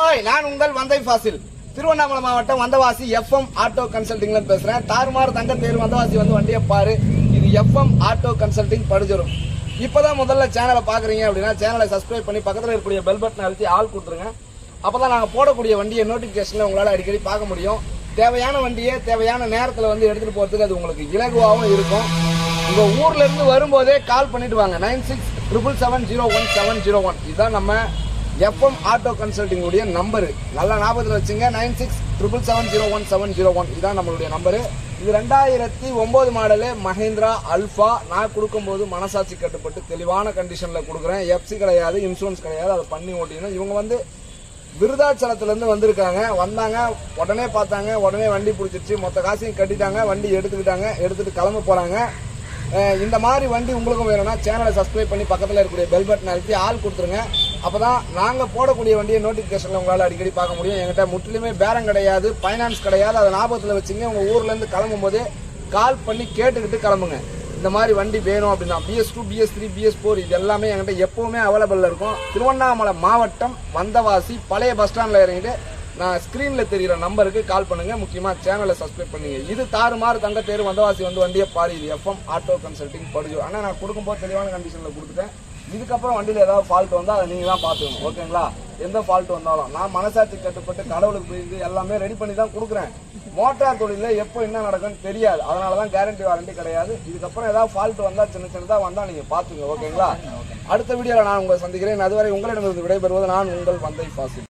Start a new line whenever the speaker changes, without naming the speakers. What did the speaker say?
Hi, நான் உங்கள் வந்தை ஃபாசில். திருவண்ணாமலை மாவட்டம் வந்தவாசி எஃப்எம் ஆட்டோ கன்சல்டிங்ல பேசுறேன். தாறுமாறு தங்க தேர்வு வந்தவாசி வந்து வண்டியை பாரு. இது எஃப்எம் ஆட்டோ கன்சல்டிங் படுஜரும். இப்பதான் முதல்ல சேனலை பாக்குறீங்க அப்படின்னா சேனலை சப்ஸ்கிரைப் பண்ணி பக்கத்தில் இருக்கக்கூடிய பெல் பட்டன் அழுத்தி ஆள் கொடுத்துருங்க. அப்பதான் நாங்க போடக்கூடிய வண்டியை நோட்டிபிகேஷன்ல உங்களால அடிக்கடி பார்க்க முடியும். தேவையான வண்டியை தேவையான நேரத்தில் வந்து எடுத்துட்டு போறதுக்கு அது உங்களுக்கு இலகுவாகவும் இருக்கும். உங்க ஊர்ல இருந்து வரும்போதே கால் பண்ணிட்டு வாங்க. 9677701701. இதுதான் நம்ம எஃப்எம் ஆட்டோ கன்சல்டிங் உடைய நம்பரு. நல்லா ஞாபகத்தில் வச்சுங்க. 9677701701. இதுதான் நம்மளுடைய நம்பரு. இது 2009 மாடலு மஹேந்திரா அல்ஃபா. நான் கொடுக்கும்போது மனசாட்சி கட்டுப்பட்டு தெளிவான கண்டிஷன்ல கொடுக்குறேன். எஃப்சி கிடையாது, இன்சூரன்ஸ் கிடையாது. அதை பண்ணி ஓட்டினா இவங்க வந்து விருதாச்சலத்திலேருந்து வந்திருக்காங்க. வந்தாங்க, உடனே பார்த்தாங்க, உடனே வண்டி பிடிச்சிருச்சு, மொத்த காசையும் கட்டிட்டாங்க, வண்டி எடுத்துக்கிட்டாங்க, எடுத்துட்டு கிளம்ப போறாங்க. இந்த மாதிரி வண்டி உங்களுக்கும் வேணும்னா சேனலை சப்ஸ்கிரைப் பண்ணி பக்கத்தில் இருக்கக்கூடிய பெல் பட்டன் அழுத்தி ஆள் கொடுத்துருங்க. அப்பதான் நாங்க போடக்கூடிய வண்டியை நோட்டிபிகேஷன்ல உங்களால அடிக்கடி பார்க்க முடியும். என்கிட்ட முற்றிலுமே பேரம் கிடையாது, பைனான்ஸ் கிடையாது. அதை ஞாபகத்தில் வச்சுங்க. உங்க ஊர்ல இருந்து கிளம்பும் போது கால் பண்ணி கேட்டுக்கிட்டு கிளம்புங்க. இந்த மாதிரி வண்டி வேணும் அப்படின்னா BS2, BS3, BS4 இது எல்லாமே என்கிட்ட எப்பவுமே அவைலபிள் இருக்கும். திருவண்ணாமலை மாவட்டம் வந்தவாசி பழைய பஸ் ஸ்டாண்ட்ல இறங்கிட்டு நான் ஸ்கிரீன்ல தெரிகிற நம்பருக்கு கால் பண்ணுங்க. முக்கியமா சேனலை சப்ஸ்கிரைப் பண்ணுங்க. இது தாறுமாறு தங்க தேர்வு வந்தவாசி வந்து வண்டியை பாரு. இது எஃப்எம் ஆட்டோ கன்சல்டிங் படுஜோ. ஆனால் நான் கொடுக்கும்போது தெளிவான கண்டிஷன்ல கொடுத்துட்டேன். இதுக்கப்புறம் வண்டியில் ஏதாவது ஃபால்ட் வந்தால் அதை நீங்கள் தான் பார்த்துக்கணும். ஓகேங்களா? எந்த ஃபால்ட் வந்தாலும் நான் மனசாட்சி கட்டுப்பட்டு கடவுளுக்கு போயிருந்து எல்லாமே ரெடி பண்ணி தான் கொடுக்குறேன். மோட்டார் தொழிலில் எப்போ என்ன நடக்கும்னு தெரியாது. அதனால தான் கேரண்டி வாரண்டி கிடையாது. இதுக்கப்புறம் ஏதாவது ஃபால்ட் வந்தால் சின்ன சின்னதாக வந்தால் நீங்கள் பார்த்துங்க. ஓகேங்களா? அடுத்த வீடியோவில் நான் உங்களை சந்திக்கிறேன். அதுவரை உங்களிடமிருந்து விடைபெறுவது நான் உங்கள் வந்தை ஃபாசில்.